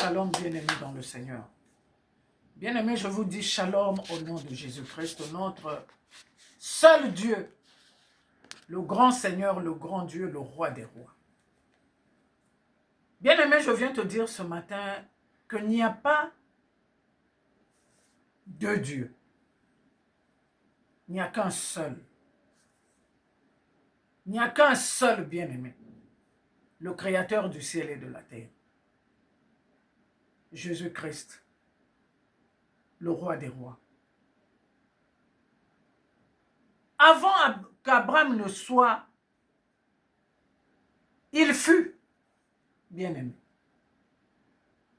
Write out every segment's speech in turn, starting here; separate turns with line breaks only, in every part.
Shalom, bien-aimés dans le Seigneur. Bien-aimés, je vous dis shalom au nom de Jésus-Christ, notre seul Dieu, le grand Seigneur, le grand Dieu, le roi des rois. Bien-aimés, je viens te dire ce matin qu'il n'y a pas deux dieux. Il n'y a qu'un seul. Il n'y a qu'un seul bien-aimé, le Créateur du ciel et de la terre. Jésus-Christ, le roi des rois. Avant qu'Abraham ne soit, il fut bien-aimé.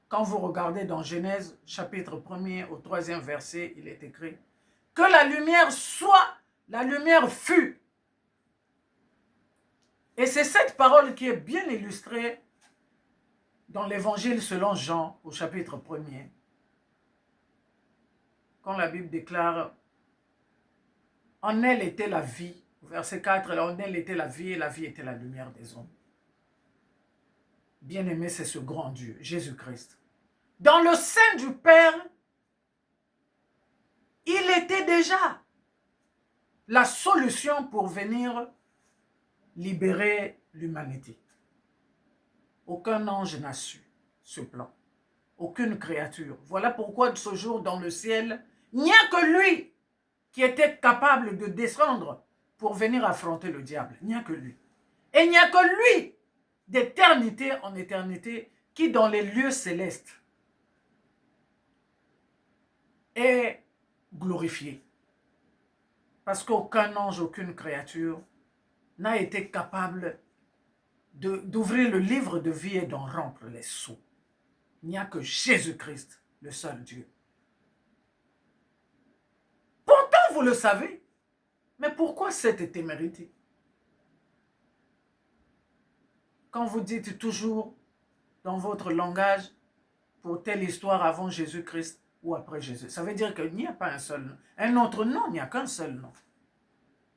Quand vous regardez dans Genèse, chapitre 1er au 3e verset, il est écrit que la lumière soit, la lumière fut. Et c'est cette parole qui est bien illustrée dans l'évangile selon Jean, au chapitre 1er. Quand la Bible déclare « En elle était la vie », verset 4, « En elle était la vie et la vie était la lumière des hommes ». Bien-aimé, c'est ce grand Dieu, Jésus-Christ. Dans le sein du Père, il était déjà la solution pour venir libérer l'humanité. Aucun ange n'a su ce plan. Aucune créature. Voilà pourquoi de ce jour dans le ciel, il n'y a que lui qui était capable de descendre pour venir affronter le diable. Il n'y a que lui. Et il n'y a que lui, d'éternité en éternité, qui dans les lieux célestes est glorifié. Parce qu'aucun ange, aucune créature n'a été capable d'ouvrir le livre de vie et d'en rompre les sceaux. Il n'y a que Jésus-Christ, le seul Dieu. Pourtant, vous le savez. Mais pourquoi cette témérité? Quand vous dites toujours dans votre langage pour telle histoire avant Jésus-Christ ou après Jésus, ça veut dire qu'il n'y a pas un seul nom. Un autre nom, il n'y a qu'un seul nom.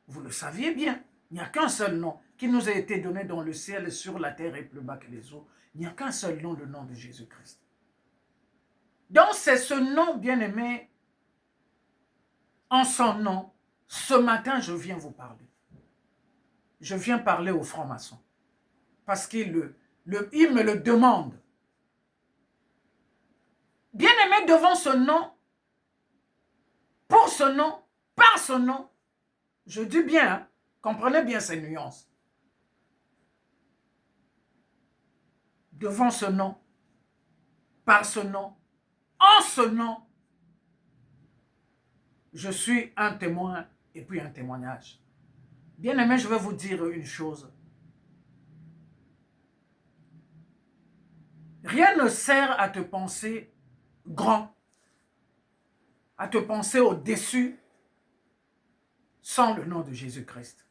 Vous le saviez bien. Il n'y a qu'un seul nom qui nous a été donné dans le ciel, sur la terre et plus bas que les eaux. Il n'y a qu'un seul nom, le nom de Jésus-Christ. Donc c'est ce nom, bien-aimé, en son nom, ce matin, je viens vous parler. Je viens parler aux francs-maçons. Parce qu'il me le demande. Bien-aimé, devant ce nom, pour ce nom, par ce nom, je dis bien, hein, comprenez bien ces nuances. Devant ce nom, par ce nom, en ce nom, je suis un témoin et puis un témoignage. Bien-aimé, je vais vous dire une chose. Rien ne sert à te penser grand, à te penser au-dessus, sans le nom de Jésus-Christ.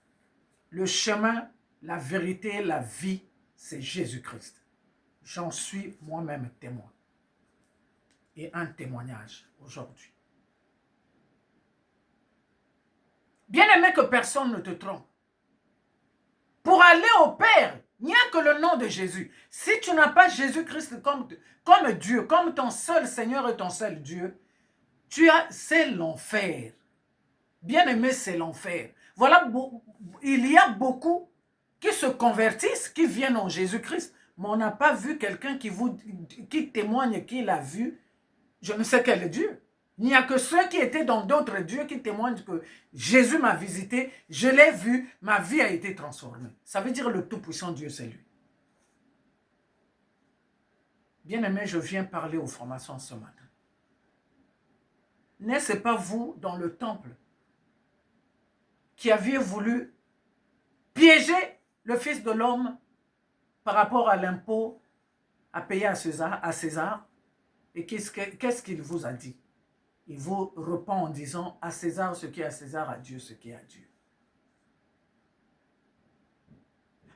Le chemin, la vérité, la vie, c'est Jésus-Christ. J'en suis moi-même témoin. Et un témoignage aujourd'hui. Bien-aimé, que personne ne te trompe. Pour aller au Père, il n'y a que le nom de Jésus. Si tu n'as pas Jésus-Christ comme Dieu, comme ton seul Seigneur et ton seul Dieu, c'est l'enfer. Bien-aimé, c'est l'enfer. Voilà, il y a beaucoup qui se convertissent, qui viennent en Jésus-Christ, mais on n'a pas vu quelqu'un qui témoigne qu'il a vu, je ne sais quel Dieu. Il n'y a que ceux qui étaient dans d'autres dieux qui témoignent que Jésus m'a visité, je l'ai vu, ma vie a été transformée. Ça veut dire le tout-puissant Dieu, c'est lui. Bien-aimé, je viens parler aux francs-maçons ce matin. N'est-ce pas vous, dans le temple, qui aviez voulu piéger le Fils de l'homme par rapport à l'impôt à payer à César? Et qu'est-ce qu'il vous a dit? Il vous répond en disant à César ce qui est à César, à Dieu ce qui est à Dieu.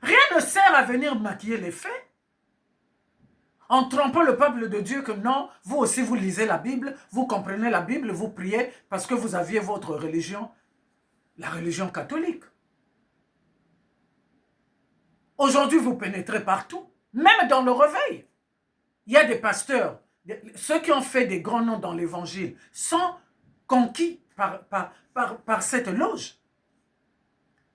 Rien ne sert à venir maquiller les faits en trompant le peuple de Dieu que non, vous aussi vous lisez la Bible, vous comprenez la Bible, vous priez parce que vous aviez votre religion, la religion catholique. Aujourd'hui, vous pénétrez partout, même dans le réveil. Il y a des pasteurs, ceux qui ont fait des grands noms dans l'évangile, sont conquis par cette loge.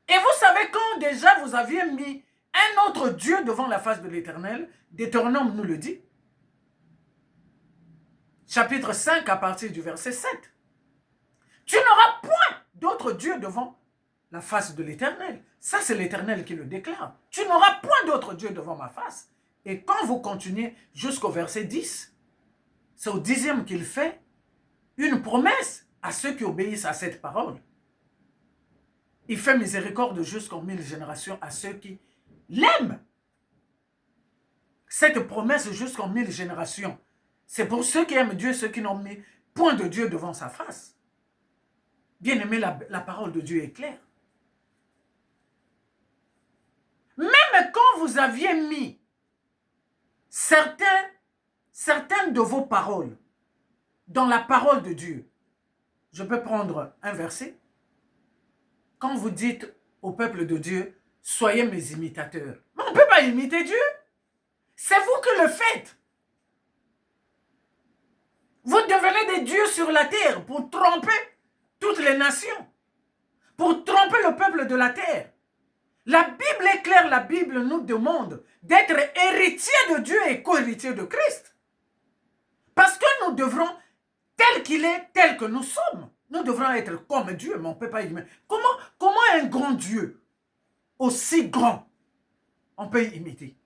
Et vous savez, quand déjà vous aviez mis un autre Dieu devant la face de l'Éternel, Deutéronome nous le dit, chapitre 5 à partir du verset 7. Tu n'auras point d'autre Dieu devant la face de l'Éternel. Ça, c'est l'Éternel qui le déclare. Tu n'auras point d'autre Dieu devant ma face. Et quand vous continuez jusqu'au verset 10, c'est au 10e qu'il fait une promesse à ceux qui obéissent à cette parole. Il fait miséricorde jusqu'en 1000 générations à ceux qui l'aiment. Cette promesse jusqu'en 1000 générations, c'est pour ceux qui aiment Dieu, ceux qui n'ont mis point de Dieu devant sa face. Bien aimé, la parole de Dieu est claire. Même quand vous aviez mis certaines de vos paroles dans la parole de Dieu, je peux prendre un verset. Quand vous dites au peuple de Dieu, soyez mes imitateurs. Mais on ne peut pas imiter Dieu. C'est vous qui le faites. Vous devenez des dieux sur la terre pour tromper toutes les nations, pour tromper le peuple de la terre. La Bible est claire, la Bible nous demande d'être héritiers de Dieu et co-héritiers de Christ. Parce que nous devrons, tel qu'il est, tel que nous sommes, nous devrons être comme Dieu, mais on ne peut pas imiter. Comment un grand Dieu, aussi grand, on peut imiter?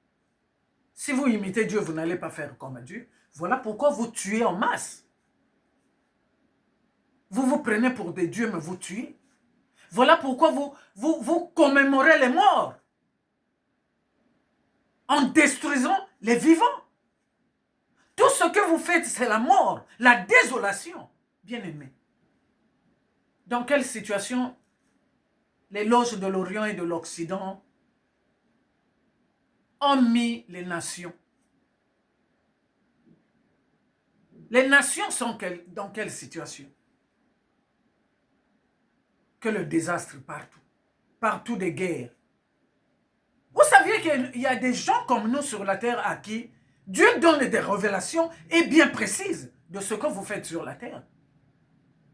Si vous imitez Dieu, vous n'allez pas faire comme Dieu. Voilà pourquoi vous tuez en masse. Vous vous prenez pour des dieux, mais vous tuez. Voilà pourquoi vous commémorez les morts en détruisant les vivants. Tout ce que vous faites, c'est la mort, la désolation. Bien-aimés, dans quelle situation les loges de l'Orient et de l'Occident ont mis les nations? Les nations sont dans quelle situation? Que le désastre partout. Partout des guerres. Vous saviez qu'il y a des gens comme nous sur la terre à qui Dieu donne des révélations et bien précises de ce que vous faites sur la terre.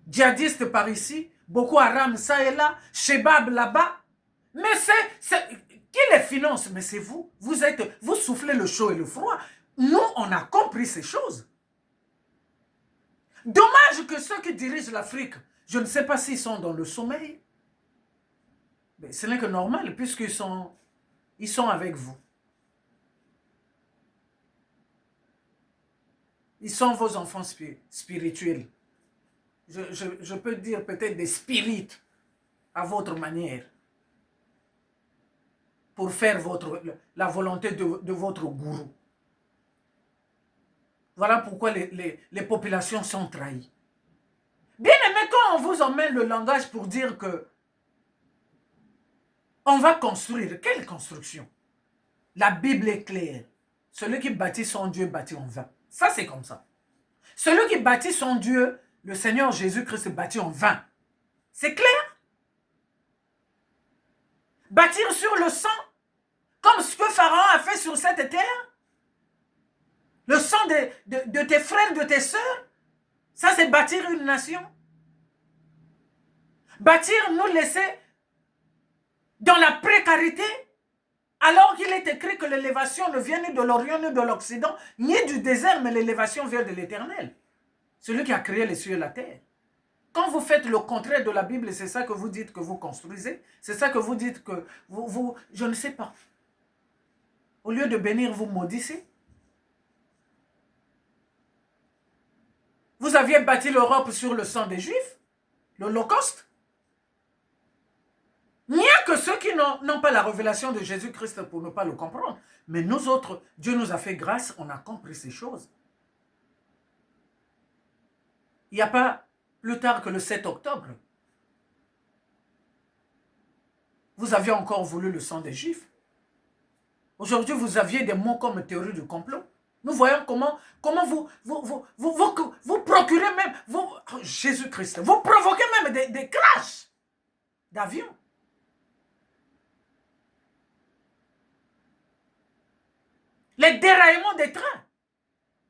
Djihadistes par ici, Boko Haram ça et là, Shebab là-bas. Mais c'est qui les finance? Mais c'est vous. Vous soufflez le chaud et le froid. Nous, on a compris ces choses. Dommage que ceux qui dirigent l'Afrique, je ne sais pas s'ils sont dans le sommeil. Mais ce n'est que normal puisqu'ils sont avec vous. Ils sont vos enfants spirituels. Je peux dire peut-être des spirites à votre manière. Pour faire la volonté de votre gourou. Voilà pourquoi les populations sont trahies. Bien aimé, quand on vous emmène le langage pour dire que on va construire, quelle construction? La Bible est claire. Celui qui bâtit son Dieu bâtit en vain. Ça, c'est comme ça. Celui qui bâtit son Dieu, le Seigneur Jésus-Christ bâtit en vain. C'est clair? Bâtir sur le sang, comme ce que Pharaon a fait sur cette terre? Le sang de tes frères, de tes sœurs? Ça, c'est bâtir une nation? Bâtir, nous laisser dans la précarité, alors qu'il est écrit que l'élévation ne vient ni de l'Orient, ni de l'Occident, ni du désert, mais l'élévation vient de l'Éternel. Celui qui a créé les cieux et la terre. Quand vous faites le contraire de la Bible, c'est ça que vous dites que vous construisez. C'est ça que vous dites que je ne sais pas. Au lieu de bénir, vous maudissez. Vous aviez bâti l'Europe sur le sang des Juifs, l'Holocauste. Il n'y a que ceux qui n'ont pas la révélation de Jésus-Christ pour ne pas le comprendre. Mais nous autres, Dieu nous a fait grâce, on a compris ces choses. Il n'y a pas plus tard que le 7 octobre. Vous aviez encore voulu le sang des Juifs. Aujourd'hui, vous aviez des mots comme théorie du complot. Nous voyons comment vous procurez même, Jésus-Christ, vous provoquez même des crashs d'avions. Les déraillements des trains.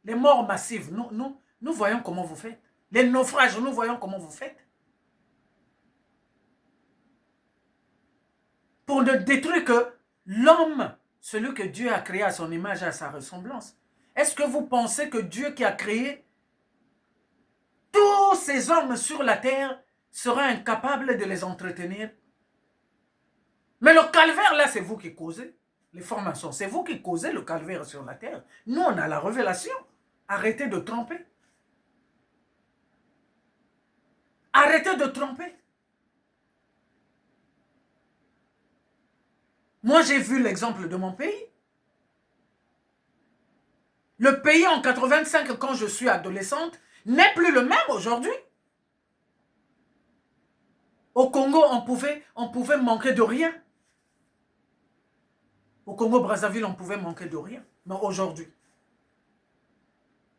Les morts massives, nous voyons comment vous faites. Les naufrages, nous voyons comment vous faites. Pour ne détruire que l'homme, celui que Dieu a créé à son image et à sa ressemblance. Est-ce que vous pensez que Dieu qui a créé tous ces hommes sur la terre sera incapable de les entretenir? Mais le calvaire, là, c'est vous qui causez. Les formations, c'est vous qui causez le calvaire sur la terre. Nous, on a la révélation. Arrêtez de tromper. Arrêtez de tromper. Moi, j'ai vu l'exemple de mon pays. Le pays en 85, quand je suis adolescente, n'est plus le même aujourd'hui. Au Congo, on pouvait manquer de rien. Au Congo-Brazzaville, on pouvait manquer de rien. Mais aujourd'hui,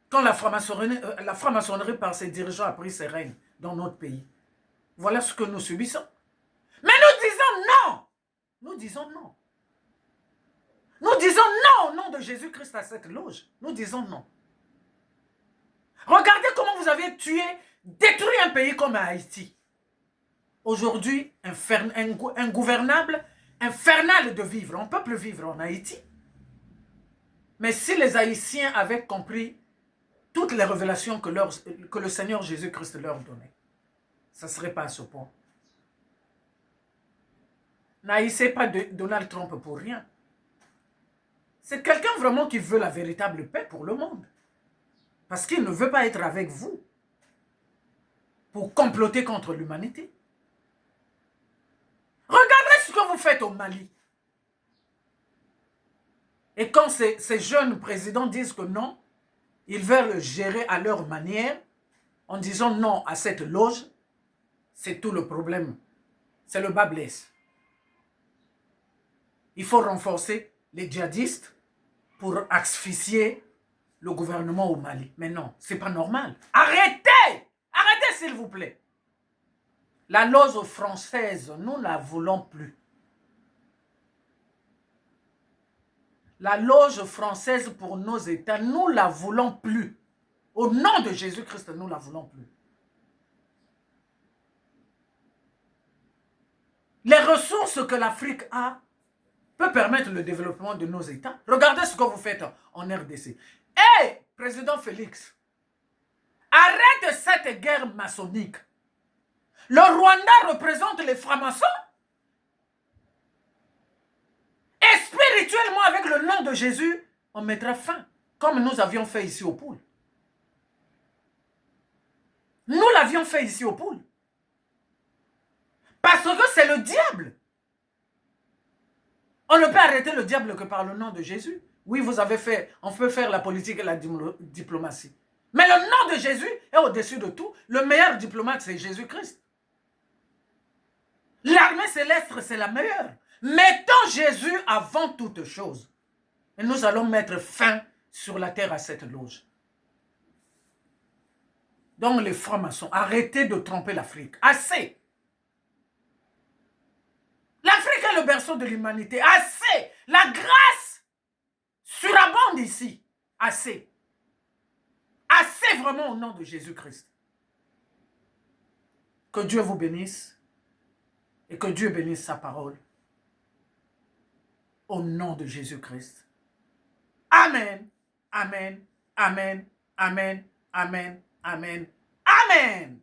quand la franc-maçonnerie par ses dirigeants a pris ses règnes dans notre pays, voilà ce que nous subissons. Mais nous disons non. Nous disons non. Nous disons non au nom de Jésus-Christ à cette loge. Nous disons non. Regardez comment vous avez tué, détruit un pays comme Haïti. Aujourd'hui, ingouvernable, infernal de vivre. On ne peut plus vivre en Haïti. Mais si les Haïtiens avaient compris toutes les révélations que le Seigneur Jésus-Christ leur donnait, ça ne serait pas à ce point. N'haïssez pas Donald Trump pour rien. C'est quelqu'un vraiment qui veut la véritable paix pour le monde. Parce qu'il ne veut pas être avec vous pour comploter contre l'humanité. Regardez ce que vous faites au Mali. Et quand ces jeunes présidents disent que non, ils veulent gérer à leur manière, en disant non à cette loge, c'est tout le problème. C'est le bas blesse. Il faut renforcer les djihadistes pour asphyxier le gouvernement au Mali. Mais non, c'est pas normal. Arrêtez! Arrêtez s'il vous plaît. La loge française, nous ne la voulons plus. La loge française pour nos États, nous ne la voulons plus. Au nom de Jésus-Christ, nous ne la voulons plus. Les ressources que l'Afrique a peut permettre le développement de nos États. Regardez ce que vous faites en RDC. Hé, président Félix, arrête cette guerre maçonnique. Le Rwanda représente les francs-maçons. Et spirituellement, avec le nom de Jésus, on mettra fin, comme nous avions fait ici au Poule. Nous l'avions fait ici au Poule. Parce que c'est le diable. On ne peut arrêter le diable que par le nom de Jésus. Oui, vous avez fait, on peut faire la politique et la diplomatie. Mais le nom de Jésus est au-dessus de tout. Le meilleur diplomate, c'est Jésus-Christ. L'armée céleste, c'est la meilleure. Mettons Jésus avant toute chose. Et nous allons mettre fin sur la terre à cette loge. Donc les francs-maçons, arrêtez de tromper l'Afrique. Assez. L'Afrique est le berceau de l'humanité. Assez. La grâce surabonde ici. Assez. Assez vraiment au nom de Jésus-Christ. Que Dieu vous bénisse et que Dieu bénisse sa parole. Au nom de Jésus-Christ. Amen. Amen. Amen. Amen. Amen. Amen. Amen.